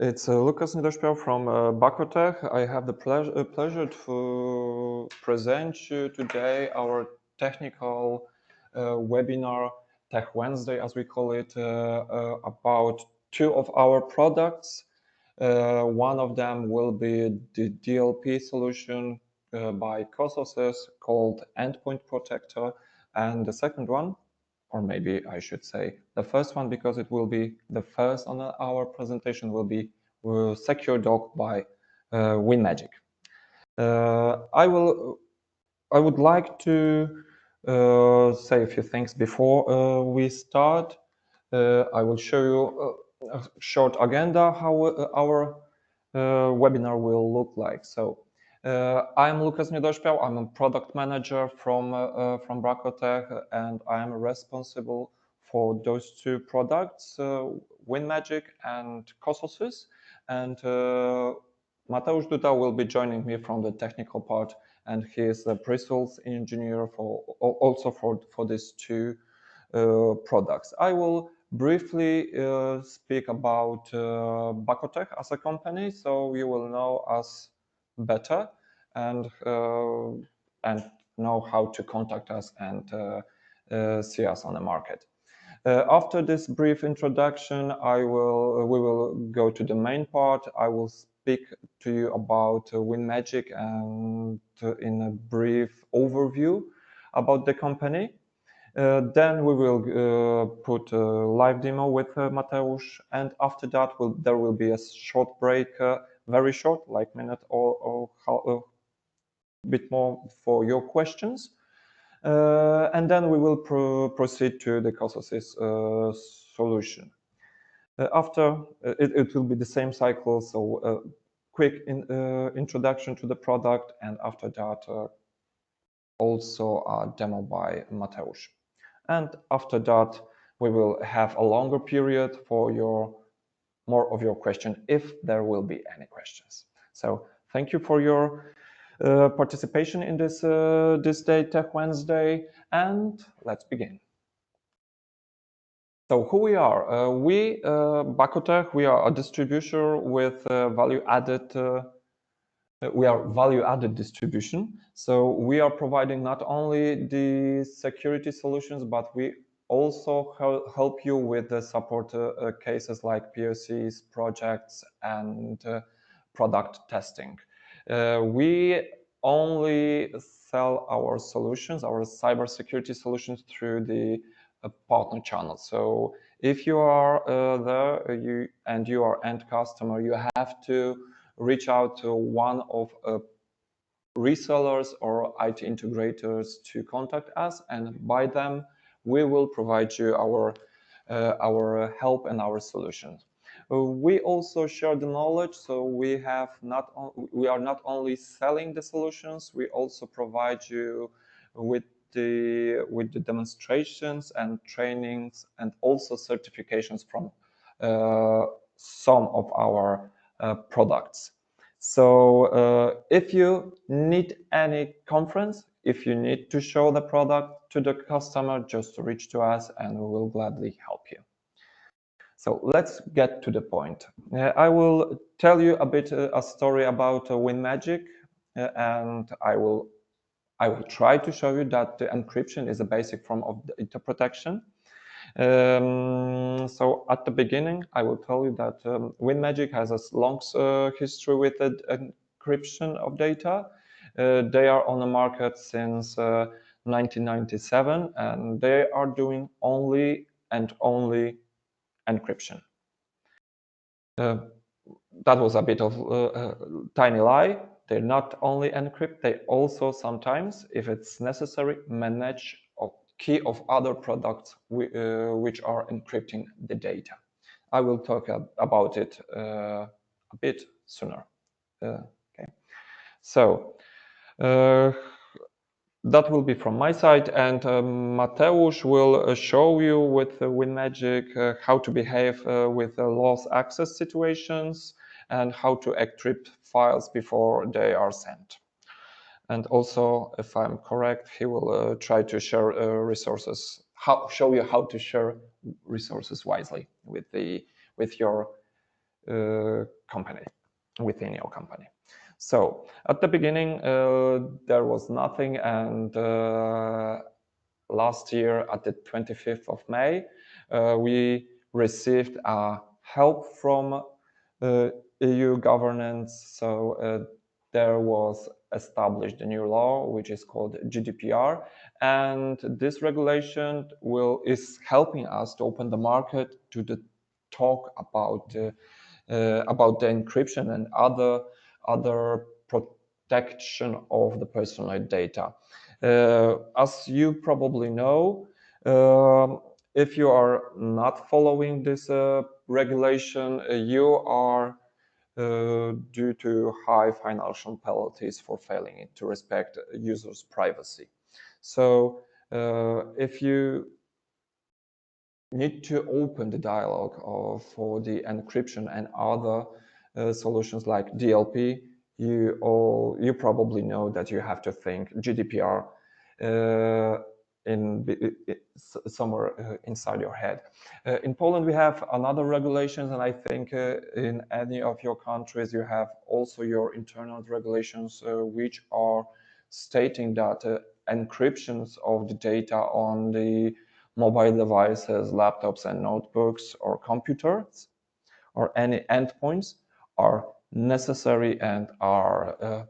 It's Lucas Niederspiel from Bakotech. I have the pleasure to present you today our technical webinar, Tech Wednesday, as we call it, about two of our products. One of them will be the DLP solution by Cososys called Endpoint Protector, and the second one, or maybe I should say the first one, because it will be the first on our presentation, will be Secure Dock by WinMagic. I would like to say a few things before we start. I will show you a short agenda how our webinar will look like. So I'm Lucas Niederspiel. I'm a product manager from Bakotech, and I'm responsible for those two products, WinMagic and Cososys. And Mateusz Duda will be joining me from the technical part, and he is a pre-sales engineer also for these two products. I will briefly speak about Bakotech as a company, so you will know us better and know how to contact us and see us on the market. After this brief introduction, we will go to the main part. I will speak to you about WinMagic and in a brief overview about the company. Then we will put a live demo with Mateusz, and after that there will be a short break, very short, like minute or a bit more for your questions. And then we will proceed to the Cososys solution. After it will be the same cycle, so quick introduction to the product, and after that also a demo by Mateusz. And after that we will have a longer period for more of your questions, if there will be any questions. So thank you for your participation in this day, Tech Wednesday, and let's begin. So who we are? Bakotech, we are a distributor with value-added. We are value-added distribution. So we are providing not only the security solutions, but we also help you with the support cases like POCs, projects, and product testing. We only sell our solutions, our cybersecurity solutions, through the partner channel. So if you are there and you are end customer, you have to reach out to one of resellers or IT integrators to contact us, and by them we will provide you our help and our solutions. We also share the knowledge, so we are not only selling the solutions, we also provide you with the demonstrations and trainings and also certifications from some of our products. So if you need any conference, if you need to show the product to the customer, just reach to us and we will gladly help you. So let's get to the point. I will tell you a bit a story about WinMagic, and I will try to show you that the encryption is a basic form of data protection. So at the beginning, I will tell you that WinMagic has a long history with the encryption of data. They are on the market since 1997, and they are doing only and only encryption. That was a bit of a tiny lie. They not only encrypt, they also sometimes, if it's necessary, manage a key of other products which are encrypting the data. I will talk about it a bit sooner. Okay. So that will be from my side, and Mateusz will show you with WinMagic how to behave with lost access situations and how to encrypt files before they are sent. And also, if I'm correct, he will try to share resources, show you how to share resources wisely with your company, within your company. So at the beginning, there was nothing, and last year at the 25th of May, we received help from EU governance. So there was established a new law, which is called GDPR, and this regulation is helping us to open the market to talk about the encryption and other protection of the personal data. As you probably know, if you are not following this regulation, you are due to high financial penalties for failing to respect users' privacy. So if you need to open the dialogue for the encryption and other solutions like DLP, you probably know that you have to think GDPR somewhere inside your head. In Poland, we have another regulations, and I think in any of your countries you have also your internal regulations, which are stating that encryptions of the data on the mobile devices, laptops and notebooks or computers or any endpoints are necessary and are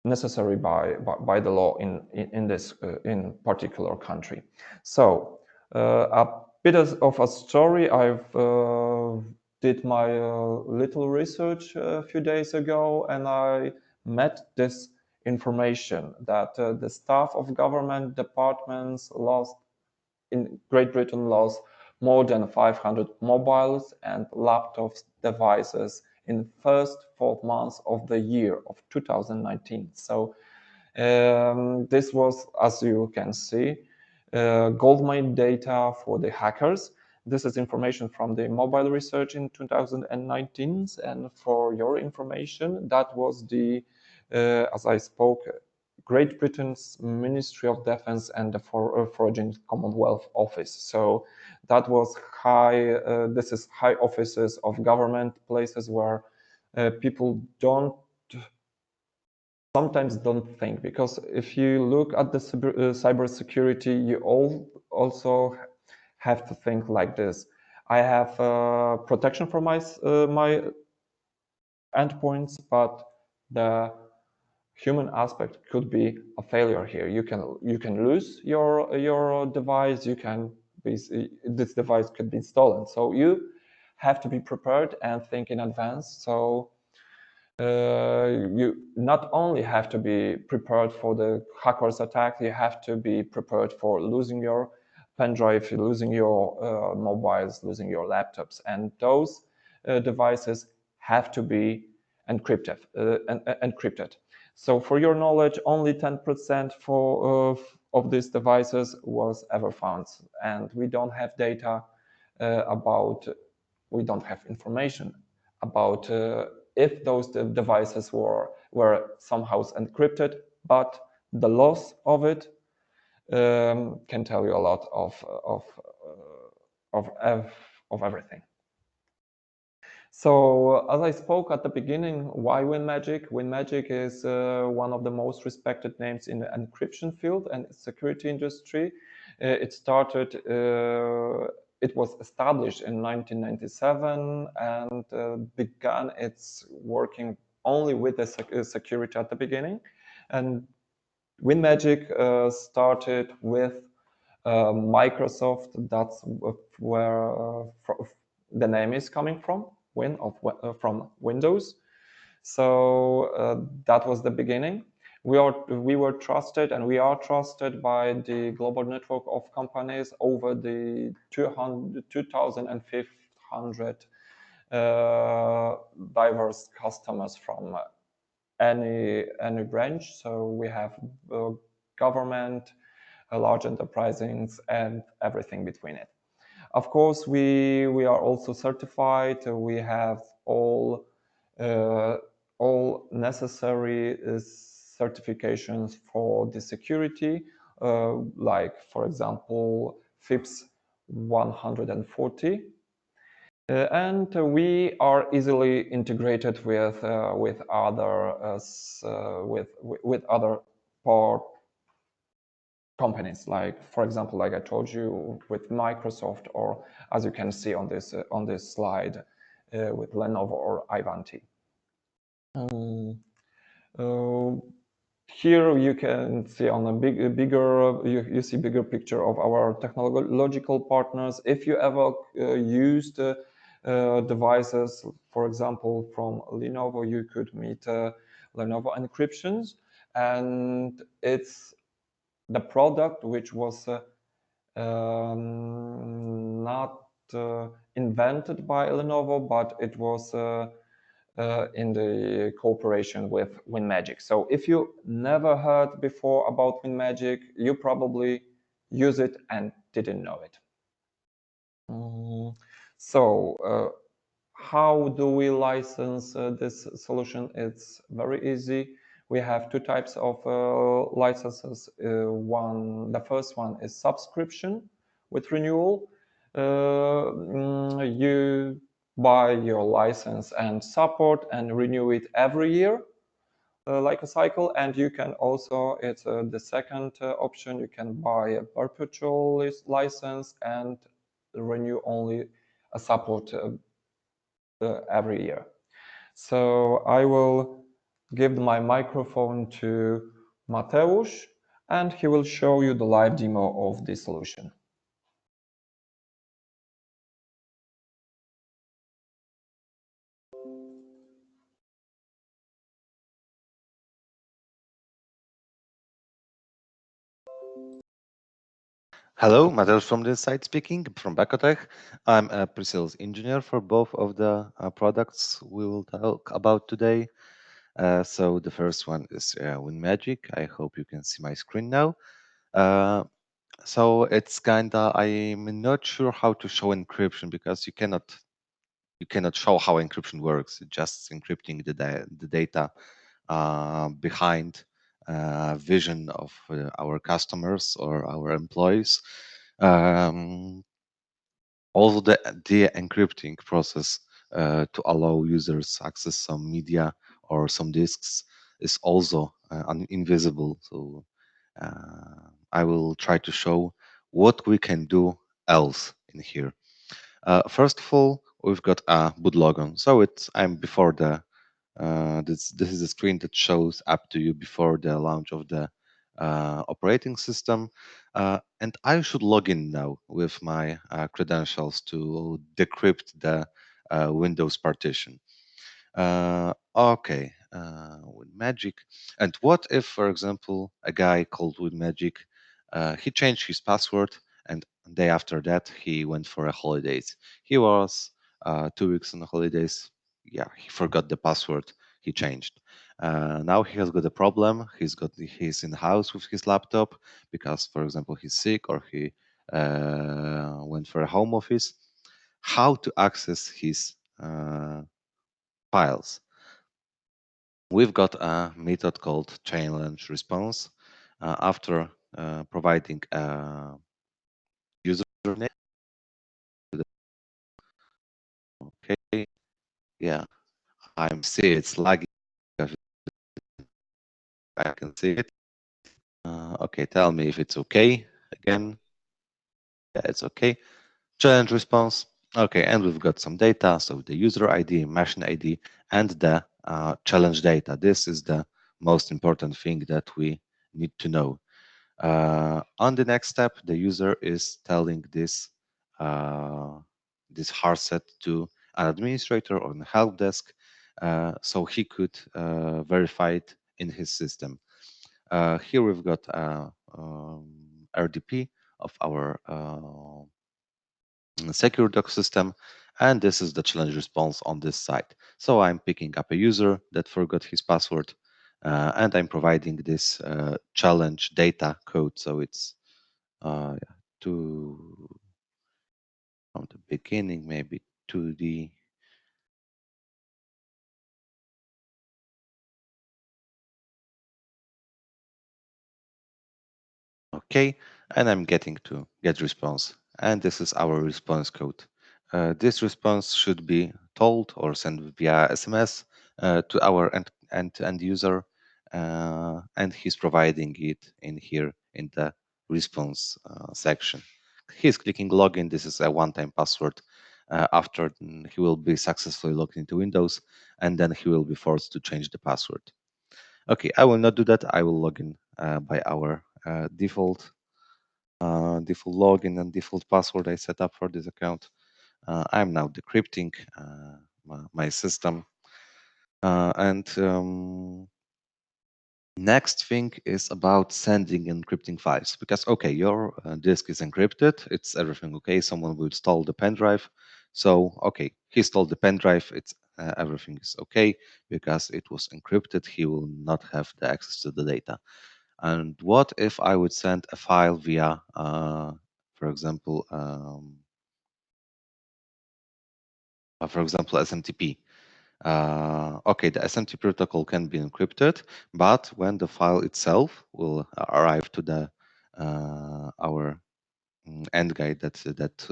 necessary by the law in this in particular country. So a bit of a story. I've did my little research a few days ago, and I met this information that the staff of government departments in Great Britain lost more than 500 mobiles and laptops devices in the first 4 months of the year of 2019. So this was, as you can see, goldmine data for the hackers. This is information from the mobile research in 2019, and for your information, that was the, as I spoke, Great Britain's Ministry of Defence and the Foreign Commonwealth Office. So that was high. This is high offices of government, places where people sometimes don't think, because if you look at the cybersecurity, you also have to think like this. I have protection for my endpoints, but the human aspect could be a failure here. You can lose your device. This device could be stolen. So you have to be prepared and think in advance. So you not only have to be prepared for the hackers attack, you have to be prepared for losing your pen drive, losing your mobiles, losing your laptops, and those devices have to be encrypted. So for your knowledge, only 10% of these devices was ever found, and we don't have data we don't have information about if those devices were somehow encrypted, but the loss of it can tell you a lot of everything. So as I spoke at the beginning, why WinMagic? WinMagic is one of the most respected names in the encryption field and security industry. It was established in 1997 and began its working only with the security at the beginning. And WinMagic started with Microsoft. That's where the name is coming from. From Windows. So that was the beginning. We were trusted, and we are trusted by the global network of companies over the 2,500 diverse customers from any branch. So we have government, large enterprises, and everything between it. Of course, we are also certified. We have all necessary certifications for the security, like for example FIPS 140. And we are easily integrated with other part companies, like for example, like I told you, with Microsoft, or as you can see on this slide, with Lenovo or Ivanti. Uh, Here you can see on a bigger you see bigger picture of our technological partners. If you ever used devices, for example, from Lenovo, you could meet Lenovo encryptions, and it's the product which was not invented by Lenovo, but it was in the cooperation with WinMagic. So if you never heard before about WinMagic, you probably use it and didn't know it. So how do we license this solution? It's very easy. We have two types of licenses. The first one is subscription with renewal. You buy your license and support and renew it every year, like a cycle. And you can also, it's the second option, you can buy a perpetual license and renew only a support every year. So I will give my microphone to Mateusz, and he will show you the live demo of this solution. Hello, Mateusz from this side speaking, from Bakotech. I'm a pre-sales engineer for both of the products we will talk about today. So the first one is WinMagic. I hope you can see my screen now. So it's kinda, I'm not sure how to show encryption because you cannot show how encryption works. It's just encrypting the data behind vision of our customers or our employees. Um, Also, the encrypting process to allow users access some media or some disks is also invisible. So I will try to show what we can do else in here. First of all, we've got a bootlogon. So I'm before the this is a screen that shows up to you before the launch of the operating system. And I should log in now with my credentials to decrypt the Windows partition. Okay, with Magic. And what if, for example, a guy called with Magic, he changed his password, and the day after that he went for a holidays. He was 2 weeks on the holidays. Yeah, he forgot the password he changed. Now he has got a problem. He's in the house with his laptop because, for example, he's sick or he went for a home office. How to access his files? We've got a method called challenge response. After providing a username, okay, yeah, I'm see it's lagging. I can see it. Okay, tell me if it's okay. Again, yeah, it's okay. Challenge response. Okay, and we've got some data. So the user ID, machine ID, and the challenge data. This is the most important thing that we need to know. On the next step, the user is telling this hard set to an administrator or a help desk, so he could verify it in his system. Here we've got RDP of our secure doc system, and this is the challenge response on this side. So I'm picking up a user that forgot his password, and I'm providing this challenge data code. So it's yeah, to from the beginning, maybe to the okay, and I'm getting to get response, and this is our response code. This response should be told or sent via SMS to our end user, and he's providing it in here in the response section. He's clicking login. This is a one-time password. After he will be successfully logged into Windows, and then he will be forced to change the password. Okay, I will not do that. I will log in by our default login and default password I set up for this account. I'm now decrypting my system. Next thing is about sending encrypting files, because okay, your disk is encrypted, it's everything okay. Someone will install the pen drive, so okay, he stole the pen drive. It's everything is okay because it was encrypted. He will not have the access to the data. And what if I would send a file via, for example, SMTP? Okay, the SMTP protocol can be encrypted, but when the file itself will arrive to the our end guy that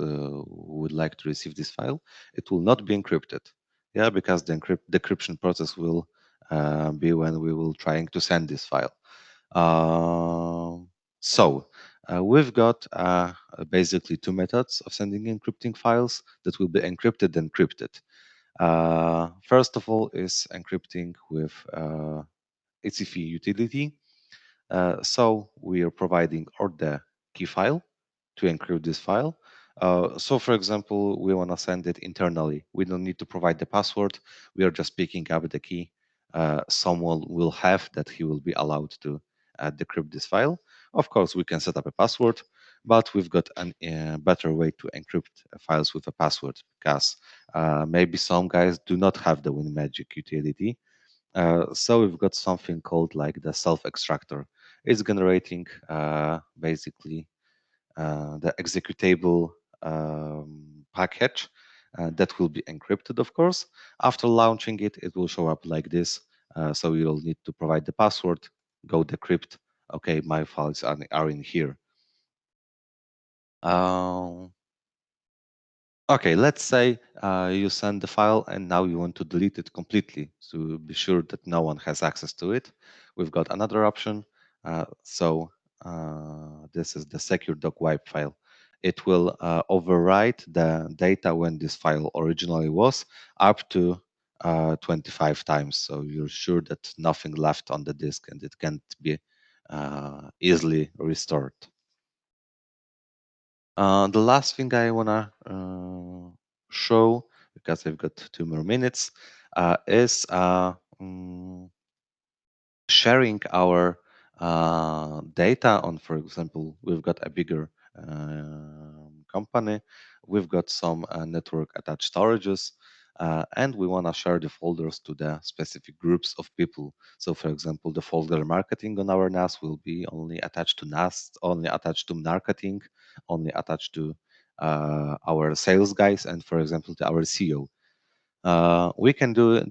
would like to receive this file, it will not be encrypted. Yeah, because the decryption process will be when we will trying to send this file. We've got basically two methods of sending encrypting files that will be encrypted and encrypted. First of all is encrypting with ECF utility. So we are providing or the key file to encrypt this file. So for example, we want to send it internally. We don't need to provide the password. We are just picking up the key. Someone will have that he will be allowed to decrypt this file. Of course, we can set up a password, but we've got a better way to encrypt files with a password, because maybe some guys do not have the WinMagic utility. So we've got something called like the self-extractor. It's generating basically the executable package that will be encrypted, of course. After launching it, it will show up like this. So you'll need to provide the password, go decrypt. Okay, my files are in here. Okay, let's say you send the file and now you want to delete it completely to be sure that no one has access to it. We've got another option. This is the secure doc wipe file. It will overwrite the data when this file originally was up to 25 times. So you're sure that nothing left on the disk and it can't be easily restored. The last thing I wanna show, because I've got 2 more minutes, is sharing our data on, for example, we've got a bigger company, we've got some network attached storages, and we want to share the folders to the specific groups of people. So for example, the folder marketing on our NAS will be only attached to NAS, only attached to marketing, only attached to our sales guys, and for example, to our CEO. We can do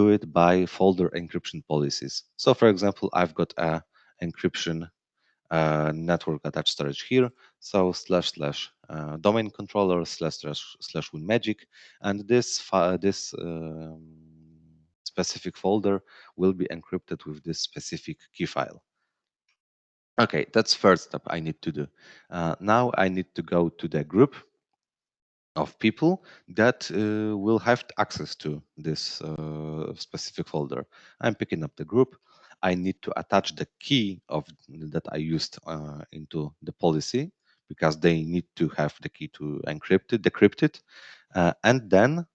it by folder encryption policies. So for example, I've got a encryption network attached storage here. So / domain controller / WinMagic, and this specific folder will be encrypted with this specific key file. Okay, that's first step I need to do. Now I need to go to the group of people that will have access to this specific folder. I'm picking up the group. I need to attach the key of that I used into the policy, because they need to have the key to encrypt it, decrypt it, and then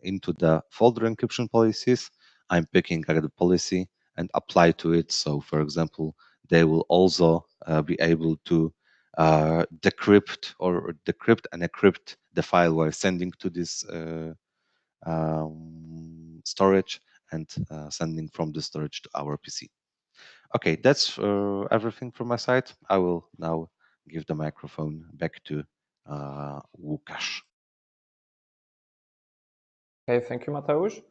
into the folder encryption policies, I'm picking up the policy and apply to it. So, for example, they will also be able to decrypt and encrypt the file we're sending to this storage, and sending from the storage to our PC. Okay, that's everything from my side. I will now give the microphone back to Łukasz. Okay, thank you, Mateusz.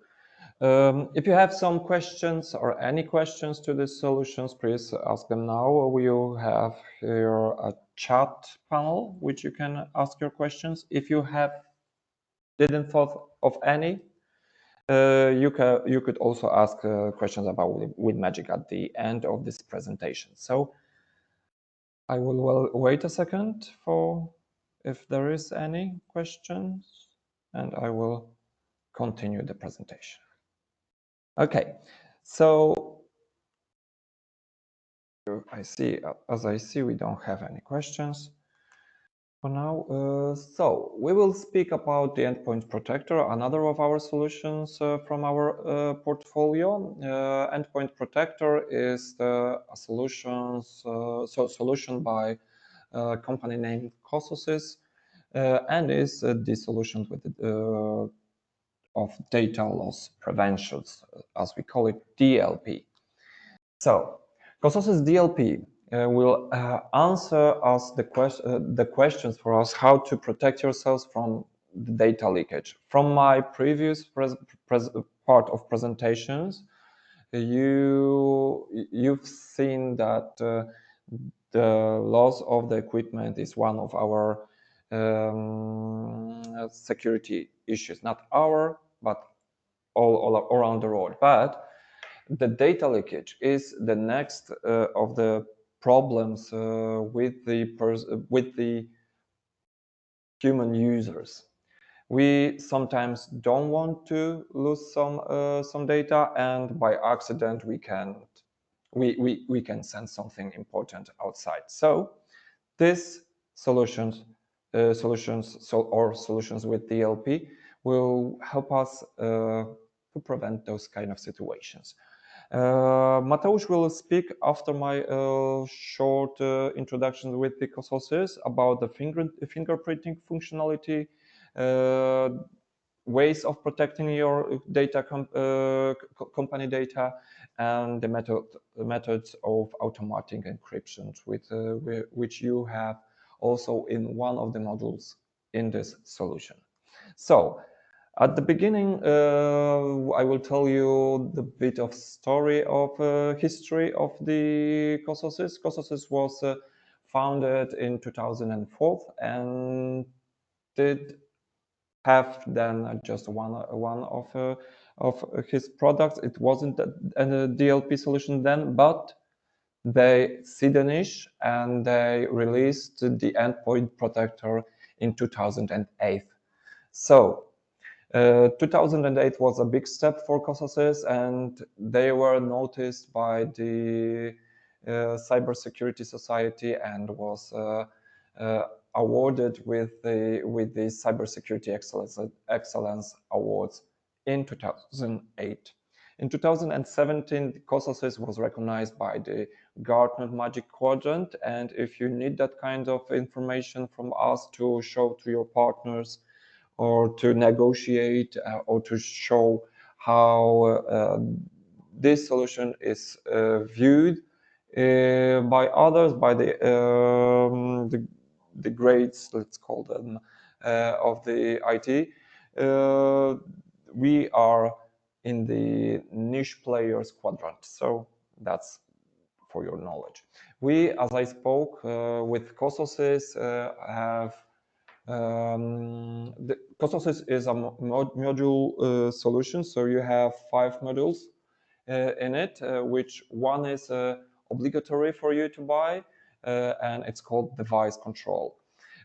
If you have some questions or any questions to these solutions, please ask them now. We will have here a chat panel which you can ask your questions. If you have didn't thought of any, you could also ask questions about WinMagic at the end of this presentation. So I will wait a second for if there is any questions, and I will continue the presentation. Okay, so as I see, we don't have any questions for now. So we will speak about the Endpoint Protector, another of our solutions from our portfolio. Endpoint Protector is a solution by a company named Cososys, and is the solution with of data loss preventions, as we call it, DLP. So, Cososys DLP will answer us the questions for us how to protect yourselves from the data leakage. From my previous part of presentations, you've seen that the loss of the equipment is one of our security issues, not our, but all around the world. But the data leakage is the next of the problems with the human users. We sometimes don't want to lose some data, and by accident we can send something important outside. So these solutions with DLP will help us to prevent those kind of situations. Mateusz will speak after my short introduction with the Cososys about the fingerprinting functionality, ways of protecting your data, company data, and the methods of automating encryption, which you have also in one of the modules in this solution. So, at the beginning, I will tell you the bit of story of history of the Cososys. Cososys was founded in 2004 and did have then just one of his products. It wasn't a DLP solution then, but they see the niche and they released the Endpoint Protector in 2008. So 2008 was a big step for Cososys, and they were noticed by the Cybersecurity Society and was awarded with the Cybersecurity Excellence Awards in 2008. In 2017, Cososys was recognized by the Gartner Magic Quadrant, and if you need that kind of information from us to show to your partners, or to negotiate, or to show how this solution is viewed by others, by the grades, let's call them, of the IT. We are in the niche players quadrant, so that's for your knowledge. We, as I spoke with Cososys, have the Cososys is a module solution, so you have 5 modules in it, which one is obligatory for you to buy, and it's called device control.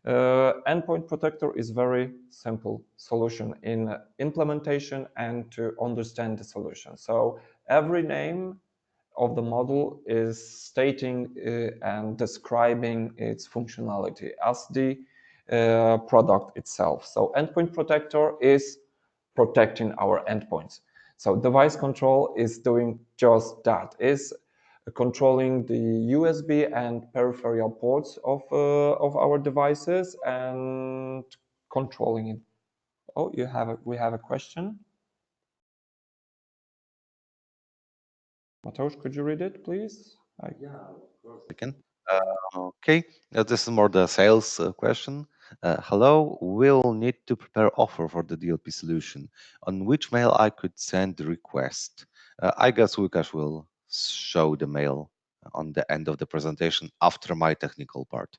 Endpoint Protector is very simple solution in implementation and to understand the solution. So every name of the module is stating and describing its functionality as the product itself. So Endpoint Protector is protecting our endpoints. So device control is doing just that, is controlling the USB and peripheral ports of our devices and controlling it. Oh, we have a question. Mateusz, could you read it, please? Yeah, of course I can. Okay, this is more the sales question. Hello, we'll need to prepare offer for the DLP solution. On which mail I could send the request? I guess Łukasz will show the mail on the end of the presentation after my technical part.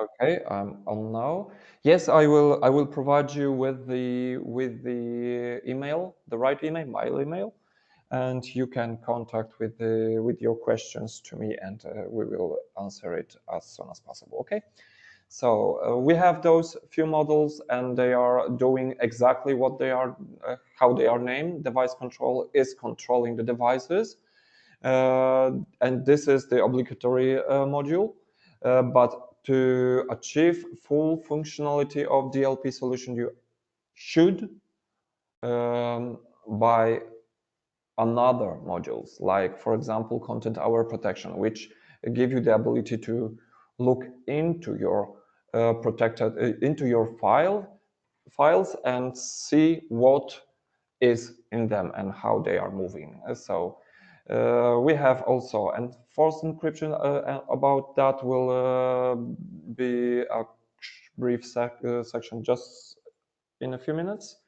Okay, I'm on now. Yes, I will. I will provide you with the email, the right email, my email, and you can contact with your questions to me, and we will answer it as soon as possible. Okay. So we have those few models, and they are doing exactly what they are, how they are named. Device control is controlling the devices, and this is the obligatory module. But to achieve full functionality of DLP solution, you should buy another modules, like for example, content aware protection, which give you the ability to look into your protected into your files and see what is in them and how they are moving. So we have also enforced encryption. About that will be a brief section just in a few minutes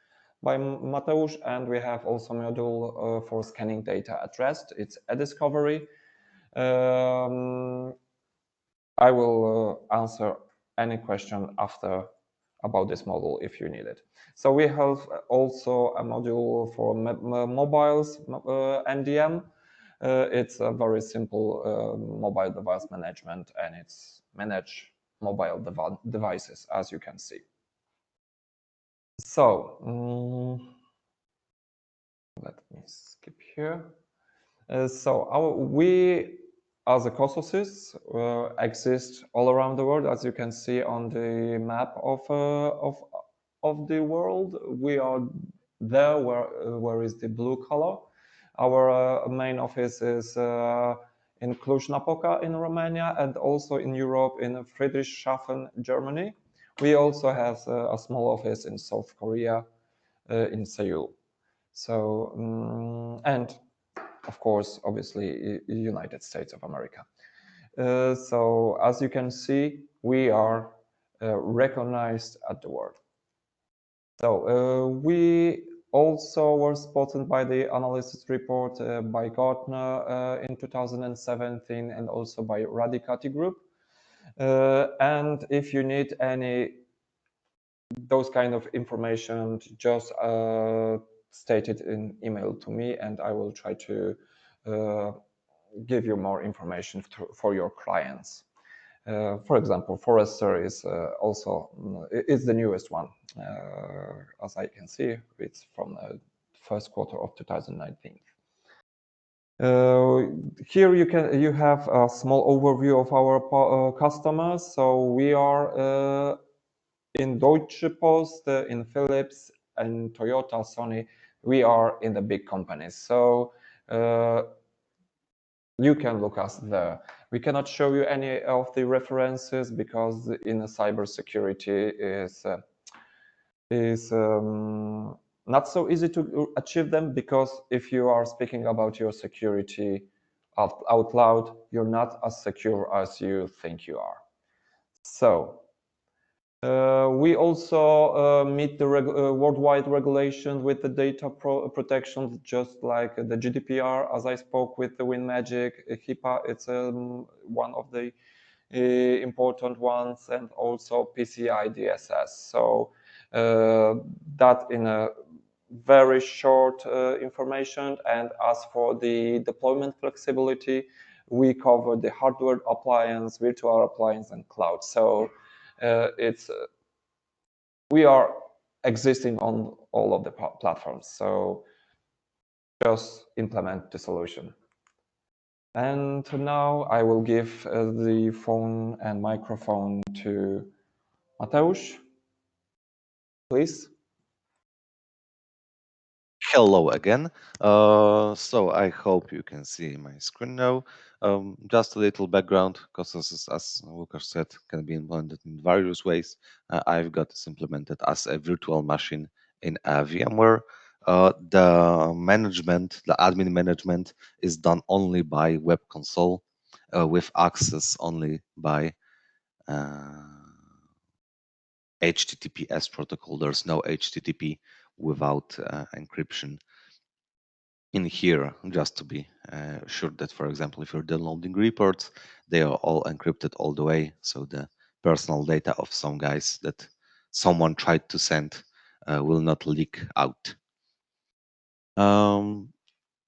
by Mateusz, and we have also module for scanning data at rest. It's a discovery. I will answer any question after about this model if you need it. So we have also a module for mobiles, MDM. It's a very simple mobile device management, and it's manage mobile devices, as you can see. So let me skip here. We, as a Cososys, exist all around the world. As you can see on the map of the world, we are there where is the blue color. Our main office is in Cluj-Napoca in Romania, and also in Europe in Friedrichshafen, Germany. We also have a small office in South Korea, in Seoul. So and of course, obviously, United States of America. So as you can see, we are recognized at the world. So we also were spotted by the analysis report by Gartner in 2017, and also by Radicati Group. And if you need any those kind of information, just state it in email to me, and I will try to give you more information for your clients. For example, Forrester is also is the newest one, as I can see. It's from the first quarter of 2019. Here you have a small overview of our customers. So we are in Deutsche Post, in Philips, and Toyota, Sony. We are in the big companies. So you can look us there. We cannot show you any of the references because in a cybersecurity is not so easy to achieve them, because if you are speaking about your security out loud, you're not as secure as you think you are. So we also meet the worldwide regulations with the data protection, just like the GDPR, as I spoke with the WinMagic, HIPAA, it's one of the important ones, and also PCI DSS. So that in a very short information. And as for the deployment flexibility, we cover the hardware appliance, virtual appliance, and cloud. So it's we are existing on all of the platforms. So just implement the solution. And now I will give the phone and microphone to Mateusz, please. Hello again. So I hope you can see my screen now. Just a little background, because as Łukasz said, can be implemented in various ways. I've got this implemented as a virtual machine in VMware. The management, the admin management, is done only by web console, with access only by HTTPS protocol. There's no HTTP without encryption in here, just to be sure that, for example, if you're downloading reports, they are all encrypted all the way, so the personal data of some guys that someone tried to send will not leak out.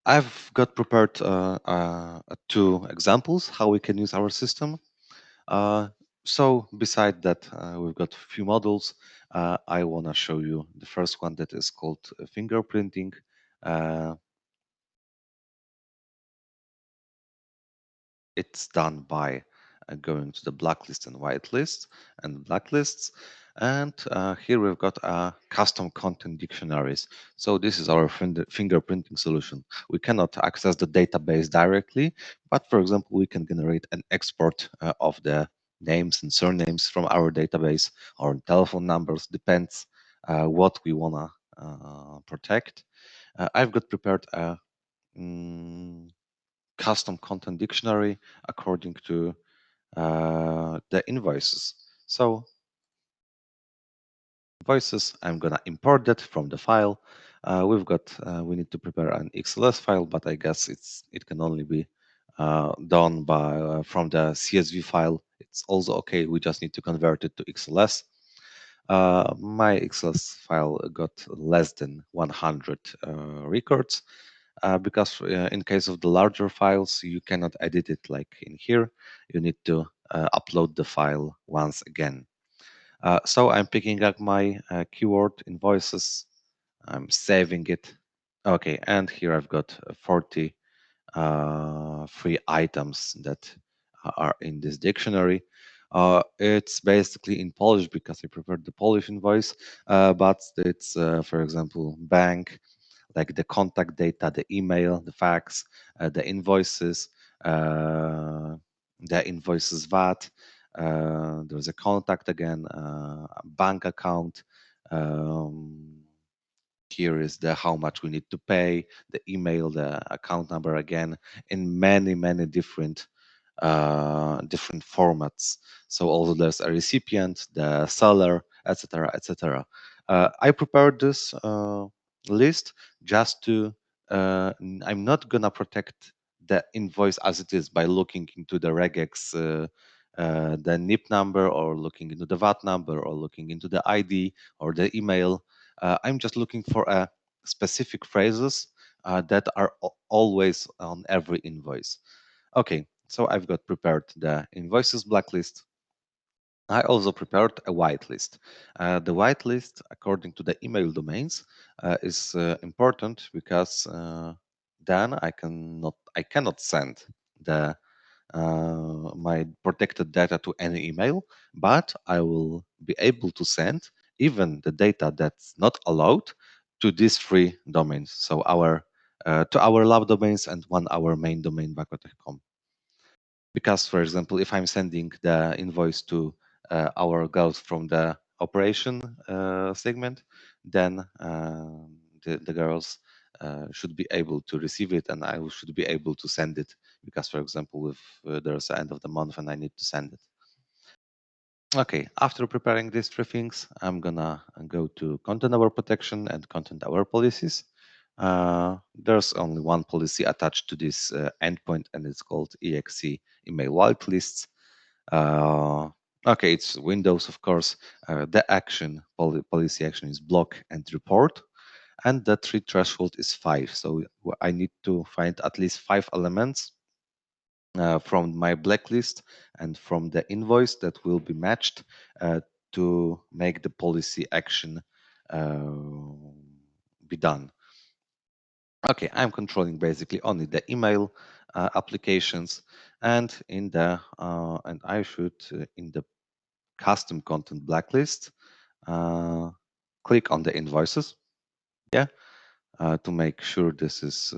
I've got prepared 2 examples how we can use our system. So beside that, we've got a few models. I want to show you the first one that is called fingerprinting. It's done by going to the blacklist and whitelist and blacklists. And here we've got custom content dictionaries. So this is our fingerprinting solution. We cannot access the database directly, but for example, we can generate an export of the names and surnames from our database or telephone numbers, depends what we want to protect. I've got prepared a custom content dictionary according to the invoices. So invoices, I'm gonna import that from the file. We need to prepare an XLS file, but I guess it can only be done by from the CSV file. It's also okay. We just need to convert it to XLS. My XLS file got less than 100 records. Because in case of the larger files, you cannot edit it like in here. You need to upload the file once again. So I'm picking up my keyword invoices. I'm saving it. Okay, and here I've got 40 free items that are in this dictionary. It's basically in Polish because I prepared the Polish invoice, but it's, for example, bank, like the contact data, the email, the fax, the invoices, VAT. There's a contact again, bank account. Um, Here is the how much we need to pay, the email, the account number again, in many different different formats. So also there's a recipient, the seller, etc., etc. I prepared this list just to. I'm not gonna protect the invoice as it is by looking into the regex, the NIP number, or looking into the VAT number, or looking into the ID or the email. I'm just looking for a specific phrases that are always on every invoice. Okay, so I've got prepared the invoices blacklist. I also prepared a whitelist. The whitelist, according to the email domains, is important because then I cannot send the my protected data to any email, but I will be able to send even the data that's not allowed to these 3 domains. So our to our lab domains and one our main domain Bakotech.com. Because, for example, if I'm sending the invoice to our girls from the operation segment, then the girls should be able to receive it, and I should be able to send it. Because, for example, if there's the end of the month and I need to send it. Okay, after preparing these 3 things, I'm gonna go to content aware protection and content aware policies. There's only one policy attached to this endpoint, and it's called exe email whitelists. Okay, it's Windows, of course. The action policy action is block and report, and the threat threshold is 5. So I need to find at least 5 elements from my blacklist and from the invoice that will be matched to make the policy action be done. Okay, I'm controlling basically only the email applications, and in the and I should in the custom content blacklist click on the invoices. Yeah, to make sure this is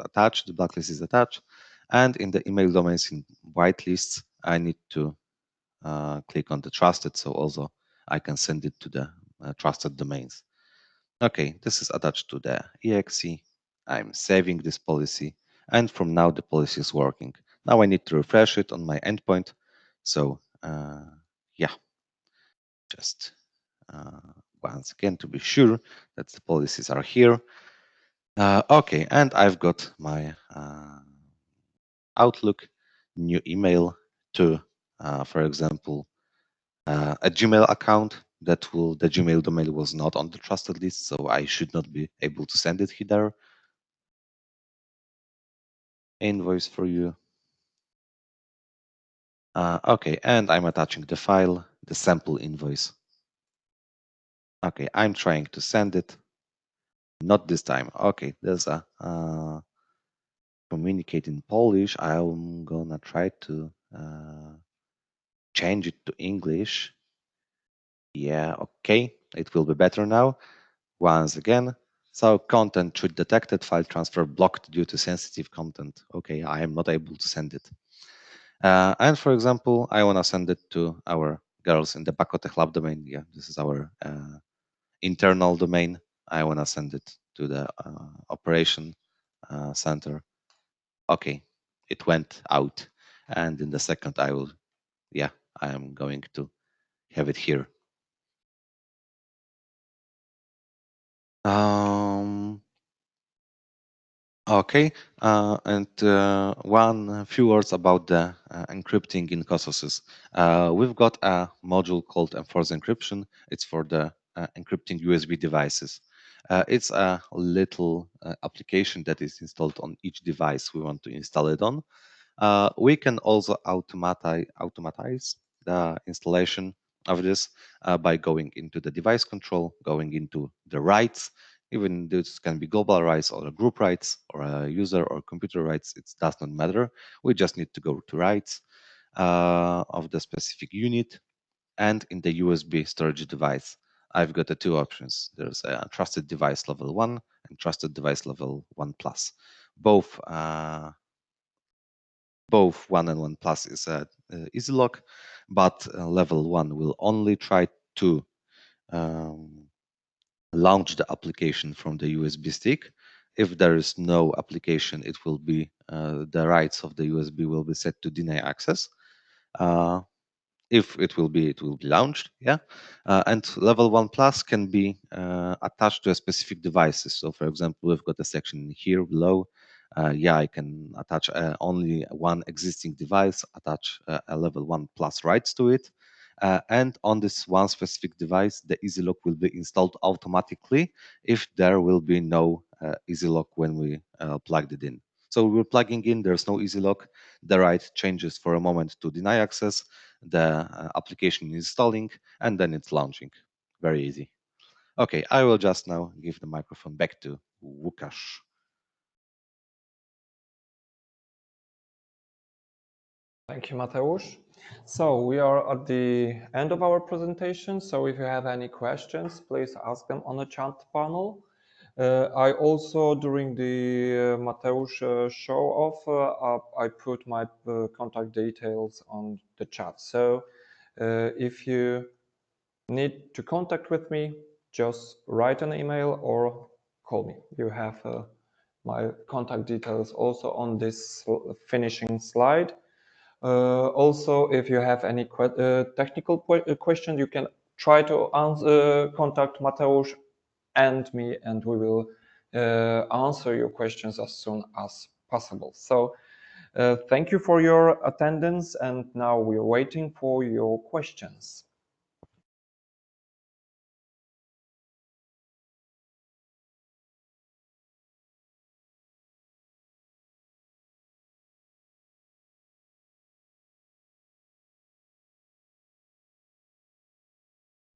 attached. The blacklist is attached, and in the email domains in whitelists, I need to click on the trusted, so also I can send it to the trusted domains. Okay, this is attached to the exe. I'm saving this policy, and from now the policy is working. Now I need to refresh it on my endpoint. So yeah, just once again to be sure that the policies are here. Okay, and I've got my Outlook new email to, for example, a Gmail account, the Gmail domain was not on the trusted list, so I should not be able to send it here. Invoice for you. Okay, and I'm attaching the file, the sample invoice. Okay, I'm trying to send it. Not this time. Okay, there's a communicate in Polish. I'm gonna try to change it to English. Yeah, okay, it will be better now. Once again, so content should detected, file transfer blocked due to sensitive content. Okay, I am not able to send it. And for example, I want to send it to our girls in the Bakotech lab domain. Yeah, this is our internal domain. I want to send it to the operation center. Okay, it went out. And in the second, I am going to have it here. Okay, and one few words about the encrypting in Cososys. We've got a module called Enforce Encryption. It's for the encrypting USB devices. It's a little application that is installed on each device we want to install it on. We can also automatize the installation of this by going into the device control, going into the rights. Even this can be global rights or group rights or user or computer rights. It does not matter. We just need to go to rights of the specific unit, and in the USB storage device, I've got the two options. There's a trusted device level 1 and trusted device level 1 plus. Both 1 and 1 plus is a easy lock, but level 1 will only try to um, launch the application from the USB stick. If there is no application, it will be the rights of the USB will be set to deny access. If it will be launched, yeah. And level 1 plus can be attached to a specific devices. So for example, we've got a section here below. I can attach only one existing device, attach a level 1 plus rights to it. And on this one specific device, the EasyLock will be installed automatically if there will be no EasyLock when we plugged it in. So we're plugging in, there's no EasyLock. The right changes for a moment to deny access. The application is installing, and then it's launching. Very easy. Okay, I will just now give the microphone back to Łukasz. Thank you, Mateusz. So we are at the end of our presentation. So if you have any questions, please ask them on the chat panel. I also, during the Mateusz show off, I put my contact details on the chat. So if you need to contact with me, just write an email or call me. You have my contact details also on this finishing slide. Also, if you have any technical question, you can try to contact Mateusz and me, and we will answer your questions as soon as possible. So thank you for your attendance, and now we're waiting for your questions.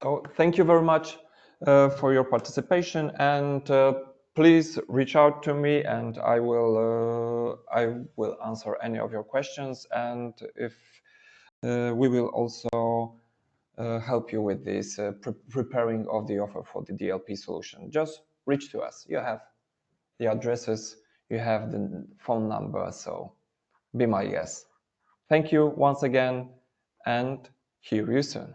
So thank you very much for your participation, and please reach out to me, and I will answer any of your questions, and if we will also help you with this preparing of the offer for the DLP solution. Just reach to us. You have the addresses, you have the phone number, so be my guest. Thank you once again, and hear you soon.